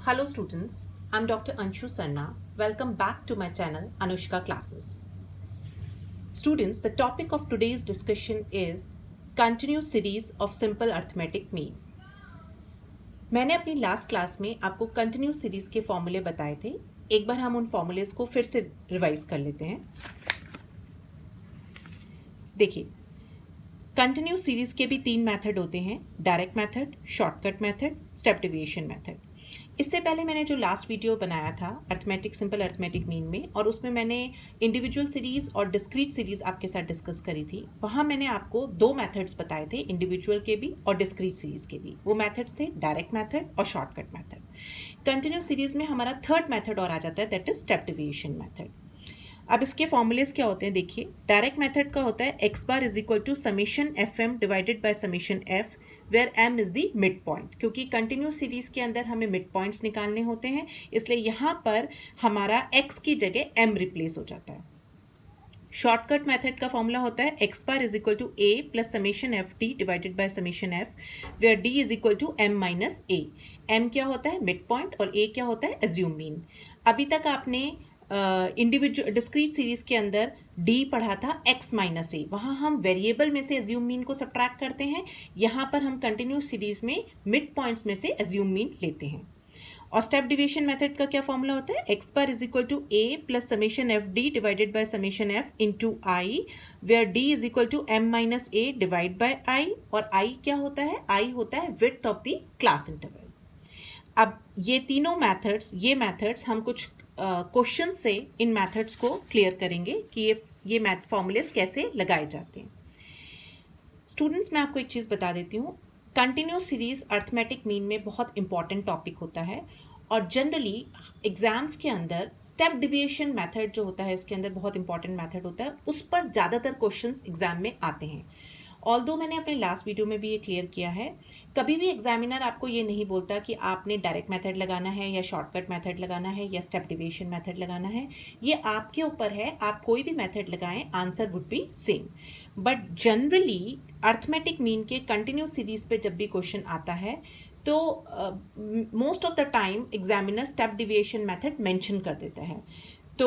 Hello students, I'm Dr. Anshu Sarna. Welcome back to my channel Anushka Classes. Students, the topic of today's discussion is continuous series of simple arithmetic mean. मैंने अपनी last class में आपको continuous series के फॉर्मूले बताए थे. एक बार हम उन फॉर्मूलेस को फिर से रिवाइज कर लेते हैं. देखिए, कंटिन्यूस सीरीज के भी 3 मेथड होते हैं: direct method, shortcut method, step deviation method. इससे पहले मैंने जो लास्ट वीडियो बनाया था अर्थमेटिक सिंपल अर्थमेटिक मीन में, और उसमें मैंने इंडिविजुअल सीरीज़ और डिस्क्रीट सीरीज़ आपके साथ डिस्कस करी थी. वहाँ मैंने आपको 2 मेथड्स बताए थे, इंडिविजुअल के भी और डिस्क्रीट सीरीज़ के भी. वो मेथड्स थे डायरेक्ट मेथड और शॉर्टकट मेथड. कंटिन्यूस सीरीज़ में हमारा थर्ड मेथड और आ जाता है, that is step deviation method. अब इसके फॉर्मूलेस क्या होते हैं देखिए. डायरेक्ट मेथड का होता है x bar is equal to summation F M divided by summation F, where m is the mid point. क्योंकि कंटिन्यूस सीरीज के अंदर हमें मिड पॉइंट्स निकालने होते हैं, इसलिए यहाँ पर हमारा x की जगह m रिप्लेस हो जाता है. शॉर्टकट मेथड का फॉर्मूला होता है x bar is equal to a plus summation F D divided by summation F, where d is equal to m minus a. m क्या होता है? मिड पॉइंट, और a क्या होता है? Assume mean. अभी तक आपने इंडिविजुअल डिस्क्रीट सीरीज के अंदर d पढ़ा था x माइनस ए. वहाँ हम वेरिएबल में से एज्यूम मीन को सब्ट्रैक्ट करते हैं. यहाँ पर हम कंटिन्यूस सीरीज में मिड पॉइंट्स में से एज्यूम मीन लेते हैं. और स्टेप डिविएशन मेथड का क्या फॉर्मूला होता है? x bar is equal to a plus summation F D divided by summation F into I, where d is equal to m minus A divide by i. और i क्या होता है? i होता है width of the class interval. अब ये तीनों methods हम कुछ क्वेश्चन से इन मेथड्स को क्लियर करेंगे कि ये मैथ फॉर्मूलेस कैसे लगाए जाते हैं. स्टूडेंट्स, मैं आपको एक चीज़ बता देती हूँ. कंटिन्यूस सीरीज अर्थमेटिक मीन में बहुत इंपॉर्टेंट टॉपिक होता है, और जनरली एग्जाम्स के अंदर स्टेप डिविएशन मेथड जो होता है, इसके अंदर बहुत इंपॉर्टेंट मेथड होता है, उस पर ज़्यादातर क्वेश्चंस एग्जाम में आते हैं. ऑल्दो मैंने अपने लास्ट वीडियो में भी ये क्लियर किया है, कभी भी एग्जामिनर आपको ये नहीं बोलता कि आपने डायरेक्ट मेथड लगाना है या शॉर्टकट मेथड लगाना है या स्टेप डिविएशन मेथड लगाना है. ये आपके ऊपर है, आप कोई भी मेथड लगाएं, answer would be same. But generally arithmetic mean के कंटिन्यूस सीरीज पे जब भी क्वेश्चन आता है तो most of the time examiner step deviation method mention कर देता है. तो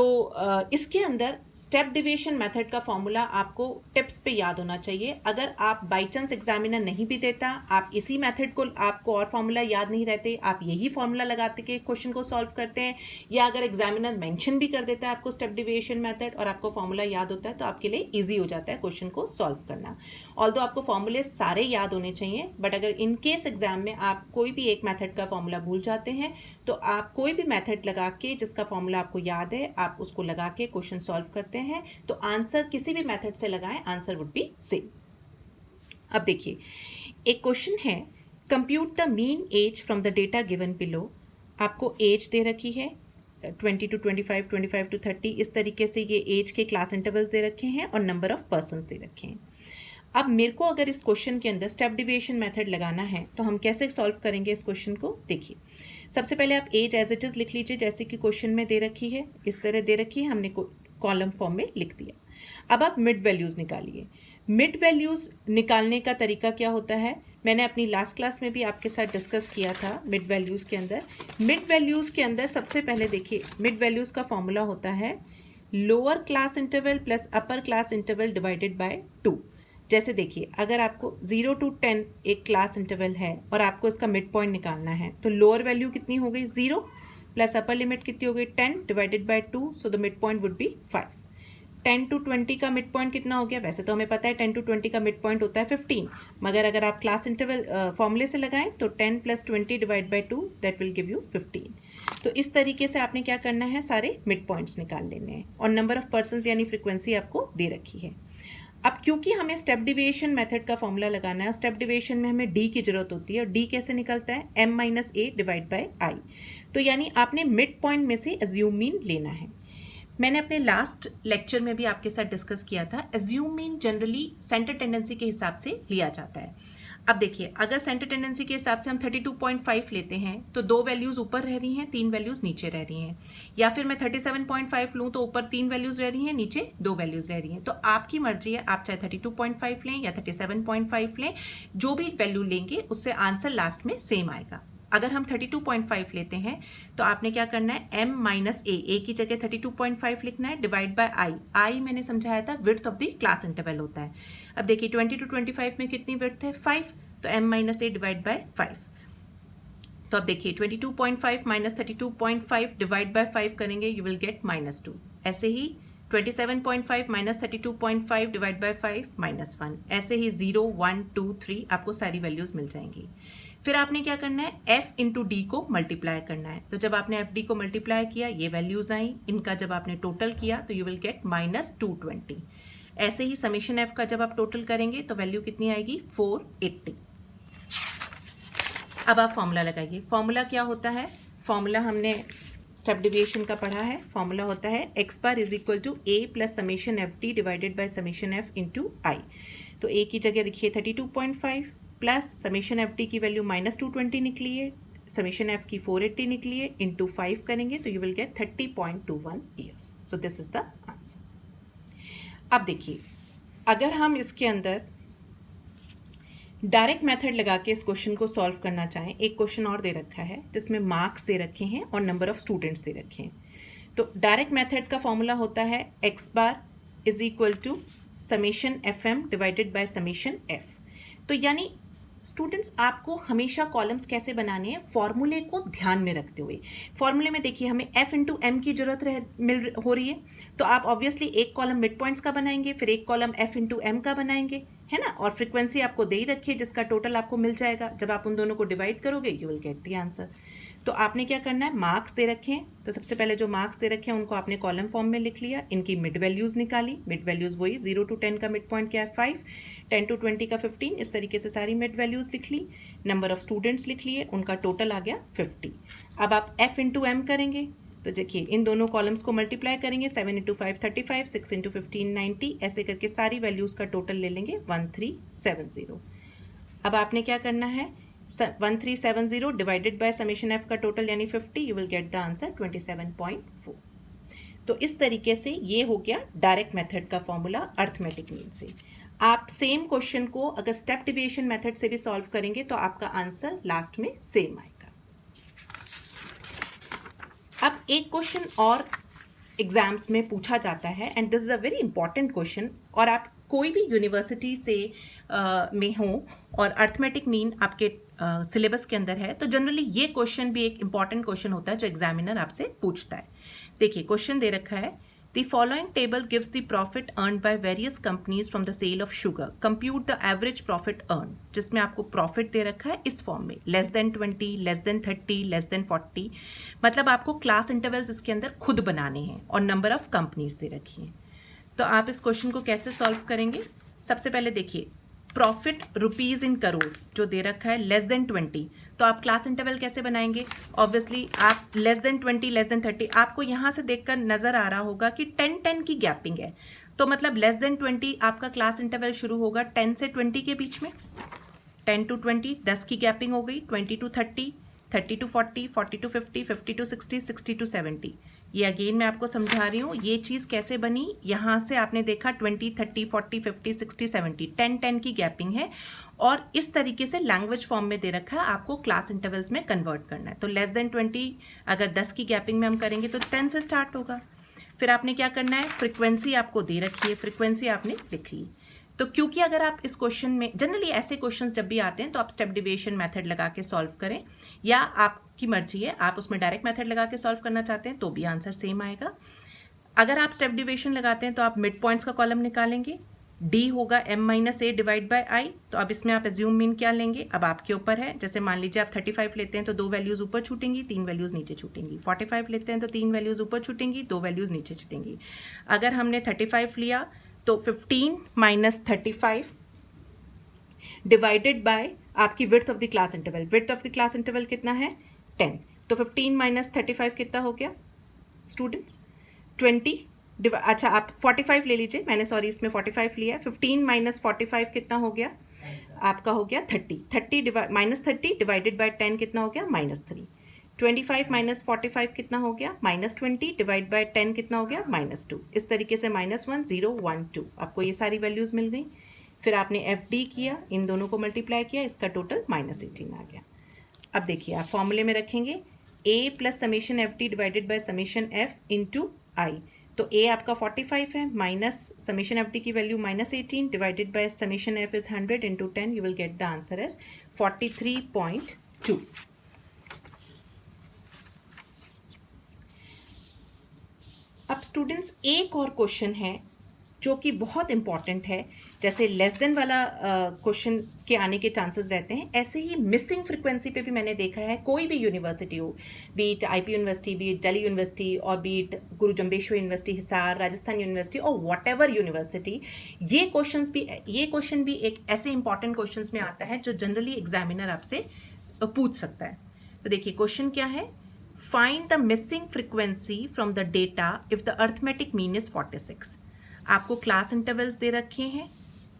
इसके अंदर स्टेप डिविएशन मेथड का फॉर्मूला आपको टिप्स पे याद होना चाहिए. अगर आप बाई चांस एग्जामिनर नहीं भी देता, आप इसी मेथड को, आपको और फॉर्मूला याद नहीं रहते, आप यही फॉर्मूला लगाते के क्वेश्चन को सॉल्व करते हैं, या अगर एग्जामिनर मेंशन भी कर देता है आपको स्टेप डिविएशन मेथड और आपको फॉर्मूला याद होता है, तो आपके लिए ईजी हो जाता है क्वेश्चन को सॉल्व करना. ऑल्दो आपको फॉर्मूले सारे याद होने चाहिए, बट अगर इन केस एग्जाम में आप कोई भी एक मेथड का फॉर्मूला भूल जाते हैं, तो आप कोई भी मेथड लगा के जिसका फॉर्मूला आपको याद है, आप उसको लगा के क्वेश्चन सॉल्व करते हैं, तो आंसर किसी भी मेथड से लगाएं, आंसर वुड बी सेम. अब देखिए, एक क्वेश्चन है, compute the mean age from the data given below. आपको एज दे रखी है 20 to 25, 25 to 30, इस तरीके से ये एज के क्लास इंटरवल्स दे रखे हैं और नंबर ऑफ पर्सन्स दे रखे हैं. अब मेरे को अगर इस क्वेश्चन के अंदर स्टेप डिविएशन मेथड लगाना है, तो हम कैसे सॉल्व करेंगे इस क्वेश्चन को? देखिए, सबसे पहले आप एज एज इट इज़ लिख लीजिए, जैसे कि क्वेश्चन में दे रखी है, इस तरह दे रखी है, हमने कॉलम फॉर्म में लिख दिया. अब आप मिड वैल्यूज़ निकालिए. मिड वैल्यूज़ निकालने का तरीका क्या होता है, मैंने अपनी लास्ट क्लास में भी आपके साथ डिस्कस किया था. मिड वैल्यूज़ के अंदर सबसे पहले देखिए, मिड वैल्यूज़ का फॉर्मूला होता है lower class interval plus upper class interval divided by 2. जैसे देखिए, अगर आपको 0 to 10 एक क्लास इंटरवल है और आपको इसका मिड पॉइंट निकालना है, तो लोअर वैल्यू कितनी हो गई? 0, प्लस अपर लिमिट कितनी हो गई? 10 divided by 2, so the mid point would be 5. 10 to 20 का मिड पॉइंट कितना हो गया? वैसे तो हमें पता है 10 to 20 का मिड पॉइंट होता है 15, मगर अगर आप क्लास इंटरवल फॉर्मूले से लगाएं तो 10 plus 20 divide by 2, that will give you 15. तो इस तरीके से आपने क्या करना है, सारे मिड पॉइंट्स निकाल लेने हैं, और नंबर ऑफ पर्सन्स यानी फ्रिक्वेंसी आपको दे रखी है. अब क्योंकि हमें स्टेप डिविएशन मेथड का फॉर्मूला लगाना है, और स्टेप डिविएशन में हमें डी की जरूरत होती है, और डी कैसे निकलता है? m minus A divide by I. तो यानी आपने मिड पॉइंट में से एज्यूम मीन लेना है. मैंने अपने लास्ट लेक्चर में भी आपके साथ डिस्कस किया था, assume mean generally centre tendency के हिसाब से लिया जाता है. अब देखिए, अगर सेंटर टेंडेंसी के हिसाब से हम 32.5 लेते हैं, तो 2 वैल्यूज़ ऊपर रह रही हैं, 3 वैल्यूज़ नीचे रह रही हैं. या फिर मैं 37.5 लूँ तो ऊपर 3 वैल्यूज़ रह रही हैं, नीचे 2 वैल्यूज़ रह रही हैं. तो आपकी मर्जी है, आप चाहे 32.5 लें या 37.5 लें, जो भी वैल्यू लेंगे उससे आंसर लास्ट में सेम आएगा. अगर हम 32.5 लेते हैं तो आपने क्या करना है, m माइनस ए की जगह 32.5 लिखना है, डिवाइड बाय आई मैंने समझाया था width of the class interval होता है। अब देखिए 20 to 25 में कितनी विड्थ है, 5, तो m minus A divide bye 5। तो अब देखिए 22.5 माइनस 32.5 डिवाइड बाय 5 करेंगे, यू विल गेट -2। ऐसे ही 27.5 माइनस 32.5 डिवाइड बाय 5 -1। ऐसे ही 0, 1, 2, 3 आपको सारी वैल्यूज मिल जाएंगी। फिर आपने क्या करना है, f इंटू डी को मल्टीप्लाई करना है। तो जब आपने एफ डी को मल्टीप्लाई किया, ये वैल्यूज आई, इनका जब आपने टोटल किया तो यू विल गेट -220। ऐसे ही समेशन f का जब आप टोटल करेंगे तो वैल्यू कितनी आएगी, 480। अब आप फॉर्मूला लगाइए। फॉर्मूला क्या होता है, फॉर्मूला हमने स्टेप डिविएशन का पढ़ा है। फॉर्मूला होता है x bar is equal to a plus summation F D divided by summation f into I. तो a की जगह लिखिए 32.5 प्लस समेशन एफ डी की वैल्यू -220 निकली है, समेशन f की 480 निकली है, इंटू 5 करेंगे तो you will gate 30.21 years. So this is the answer. अब देखिए, अगर हम इसके अंदर डायरेक्ट मेथड लगा के इस क्वेश्चन को सॉल्व करना चाहें, एक क्वेश्चन और दे रखा है जिसमें मार्क्स दे रखे हैं और नंबर ऑफ स्टूडेंट्स दे रखे हैं। तो डायरेक्ट मेथड का फॉर्मूला होता है x bar is equal to summation F M divided by summation F. तो यानी स्टूडेंट्स आपको हमेशा कॉलम्स कैसे बनाने हैं, फॉर्मूले को ध्यान में रखते हुए। फॉर्मूले में देखिए हमें f इंटू एम की जरूरत हो रही है, तो आप ऑब्वियसली एक कॉलम मिड पॉइंट्स का बनाएंगे, फिर एक कॉलम f इंटू एम का बनाएंगे, है ना। और फ्रीक्वेंसी आपको दे ही रखी है जिसका टोटल आपको मिल जाएगा। जब आप उन दोनों को डिवाइड करोगे you will get the answer. तो आपने क्या करना है, मार्क्स दे रखे हैं, तो सबसे पहले जो मार्क्स दे रखे हैं उनको आपने कॉलम फॉर्म में लिख लिया, इनकी मिड वैल्यूज निकाली। मिड वैल्यूज वही 0 to 10 का मिड पॉइंट क्या है 5, 10 to 20 का 15, इस तरीके से सारी मिड वैल्यूज लिख ली। नंबर ऑफ स्टूडेंट्स लिख लिए, उनका टोटल आ गया 50। अब आप f इंटू एम करेंगे, तो देखिए इन दोनों कॉलम्स को मल्टीप्लाई करेंगे, 7 इंटू 5 35, 6 इंटू 15 90, ऐसे करके सारी वैल्यूज का टोटल ले लेंगे 1370। अब आपने क्या करना है, 1370 डिवाइडेड बाय समेशन एफ का टोटल यानी 50, you will get the answer 27.4। तो इस तरीके से ये हो गया डायरेक्ट मेथड का फॉर्मूला अर्थमेटिक मीन से। आप सेम क्वेश्चन को अगर स्टेप डिविएशन मेथड से भी सॉल्व करेंगे तो आपका आंसर लास्ट में सेम आएगा। अब एक क्वेश्चन और एग्जाम्स में पूछा जाता है and this is a very important question, और आप कोई भी यूनिवर्सिटी से में हो और अर्थमेटिक मीन आपके सिलेबस के अंदर है, तो जनरली ये क्वेश्चन भी एक इंपॉर्टेंट क्वेश्चन होता है जो एग्जामिनर आपसे पूछता है। देखिए क्वेश्चन दे रखा है, the following table gives the profit earn by various companies from the sale of sugar, compute the average profit earn. जिसमें आपको प्रॉफिट दे रखा है इस फॉर्म में, less than 20, less than 30, less than 40, मतलब आपको क्लास इंटरवल्स इसके अंदर खुद बनाने हैं और नंबर ऑफ कंपनीज दे रखी हैं। तो आप इस क्वेश्चन को कैसे सॉल्व करेंगे, सबसे पहले देखिए प्रॉफिट रुपीज इन करोड़ जो दे रखा है लेस देन 20, तो आप क्लास इंटरवल कैसे बनाएंगे, ऑब्वियसली आप लेस देन 20, लेस देन 30, आपको यहाँ से देखकर नजर आ रहा होगा कि 10-10 की गैपिंग है, तो मतलब लेस देन 20 आपका क्लास इंटरवल शुरू होगा 10 से 20 के बीच में, 10 to 20 10 की गैपिंग हो गई, 20 to 30, 30 to 40, 40 to 50, 50 to 60, 60 to 70। ये अगेन मैं आपको समझा रही हूँ ये चीज़ कैसे बनी। यहाँ से आपने देखा 20, 30, 40, 50, 60, 70, 10-10 की गैपिंग है और इस तरीके से लैंग्वेज फॉर्म में दे रखा है, आपको क्लास इंटरवल्स में कन्वर्ट करना है। तो लेस देन 20 अगर 10 की गैपिंग में हम करेंगे तो 10 से स्टार्ट होगा। फिर आपने क्या करना है, फ्रिक्वेंसी आपको दे रखी है, फ्रिक्वेंसी आपने लिख ली। तो क्योंकि अगर आप इस क्वेश्चन में जनरली ऐसे क्वेश्चंस जब भी आते हैं तो आप स्टेप डिविएशन मेथड लगा के सॉल्व करें, या आपकी मर्जी है आप उसमें डायरेक्ट मेथड लगा के सॉल्व करना चाहते हैं तो भी आंसर सेम आएगा। अगर आप स्टेप डिविएशन लगाते हैं तो आप मिड पॉइंट्स का कॉलम निकालेंगे, डी होगा m minus A divide by I. तो अब इसमें आप एज्यूम मीन क्या लेंगे, अब आपके ऊपर है। जैसे मान लीजिए आप 35 लेते हैं तो 2 वैल्यूज ऊपर छूटेंगी, 3 वैल्यूज नीचे छूटेंगी। 45 लेते हैं तो 3 वैल्यूज ऊपर छूटेंगी, 2 वैल्यूज नीचे छूटेंगी। अगर हमने 35 लिया तो 15 माइनस 35 डिवाइडेड बाय आपकी width of the class interval. Width of the class interval कितना है 10, तो 15 माइनस 35 कितना हो गया स्टूडेंट्स 20। अच्छा आप 45 ले लीजिए, मैंने सॉरी इसमें 45 लिया है। 15 माइनस 45 कितना हो गया आपका, हो गया 30। 30 माइनस 30 डिवाइडेड बाय 10 कितना हो गया -3। 25 माइनस 45 कितना हो गया -20 डिवाइड बाय 10 कितना हो गया -2। इस तरीके से -1 0 1 2 आपको ये सारी वैल्यूज़ मिल गई। फिर आपने एफ डी किया, इन दोनों को मल्टीप्लाई किया, इसका टोटल -18 आ गया। अब देखिए आप फॉर्मूले में रखेंगे a plus summation F T divided by summation F into I. तो a आपका 45 है, माइनस समेशन एफ टी की value -18 divided by summation F is 100 into 10, you will get the answer as 43.2। अब स्टूडेंट्स एक और क्वेश्चन है जो कि बहुत इंपॉर्टेंट है। जैसे लेस देन वाला क्वेश्चन के आने के चांसेस रहते हैं, ऐसे ही मिसिंग फ्रीक्वेंसी पे भी मैंने देखा है, कोई भी यूनिवर्सिटी हो, be it IP university, be it Delhi university और be it Guru Jambheshwar university Hisar, Rajasthan university और वॉट एवर यूनिवर्सिटी, ये क्वेश्चन भी एक ऐसे इंपॉर्टेंट क्वेश्चन में आता है जो जनरली एग्जामिनर आपसे पूछ सकता है। तो देखिए क्वेश्चन क्या है, find the missing frequency from the data if the arithmetic mean is 46। आपको क्लास इंटरवल्स दे रखे हैं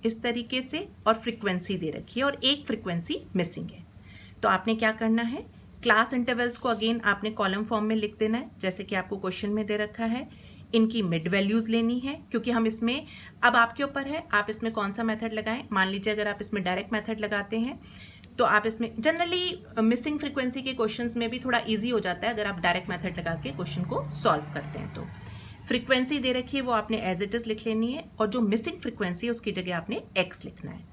इस तरीके से और फ्रीक्वेंसी दे रखी है और एक फ्रीक्वेंसी मिसिंग है। तो आपने क्या करना है, क्लास इंटरवल्स को अगेन आपने कॉलम फॉर्म में लिख देना है जैसे कि आपको क्वेश्चन में दे रखा है। इनकी मिड वैल्यूज़ लेनी है क्योंकि हम इसमें, अब आपके ऊपर है आप इसमें कौन सा मेथड लगाएं। मान लीजिए अगर आप इसमें डायरेक्ट मेथड लगाते हैं तो आप इसमें जनरली मिसिंग फ्रीक्वेंसी के क्वेश्चंस में भी थोड़ा इजी हो जाता है अगर आप डायरेक्ट मेथड लगा के क्वेश्चन को सॉल्व करते हैं। तो फ्रीक्वेंसी दे रखी है वो आपने एज इट इज लिख लेनी है और जो मिसिंग फ्रीक्वेंसी है उसकी जगह आपने एक्स लिखना है।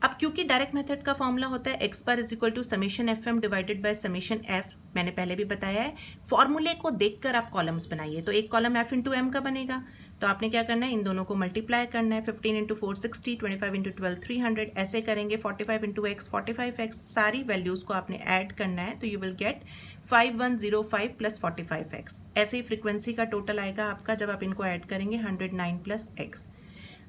अब क्योंकि डायरेक्ट मेथड का फॉर्मूला होता है X bar is equal to summation F M divided by summation F, मैंने पहले भी बताया है, फॉर्मूले को देखकर आप कॉलम्स बनाइए। तो एक कॉलम एफ इंटू एम का बनेगा, तो आपने क्या करना है, इन दोनों को मल्टीप्लाई करना है। 15 इंटू 4 60, 25 इंटू 12 300, ऐसे करेंगे। 45 इंटू एक्स 45x, सारी वैल्यूज़ को आपने ऐड करना है तो you will gate 5105 plus 45x। ऐसे ही फ्रीक्वेंसी का टोटल आएगा आपका जब आप इनको ऐड करेंगे 109 प्लस एक्स।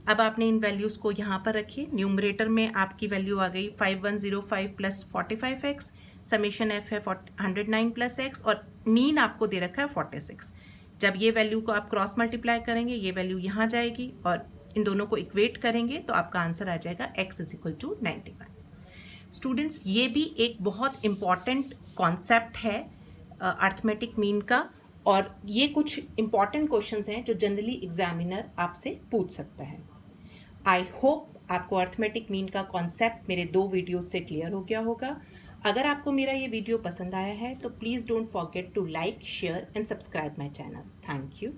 अब आपने इन वैल्यूज़ को यहाँ पर रखिए, न्यूमरेटर में आपकी वैल्यू आ गई 5105 प्लस 45x, समेशन एफ है 109 प्लस एक्स और मीन आपको दे रखा है 46। जब ये वैल्यू को आप क्रॉस मल्टीप्लाई करेंगे ये वैल्यू यहाँ जाएगी और इन दोनों को इक्वेट करेंगे तो आपका आंसर आ जाएगा x is equal to 91। Students ये भी एक बहुत इम्पॉर्टेंट कॉन्सेप्ट है अर्थमेटिक मीन का और ये कुछ इम्पॉर्टेंट क्वेश्चंस हैं जो जनरली एग्जामिनर आपसे पूछ सकता है। आई होप आपको अर्थमेटिक मीन का कॉन्सेप्ट मेरे 2 वीडियो से क्लियर हो गया होगा। अगर आपको मेरा ये वीडियो पसंद आया है तो please don't forget to like, share and subscribe my channel. Thank you.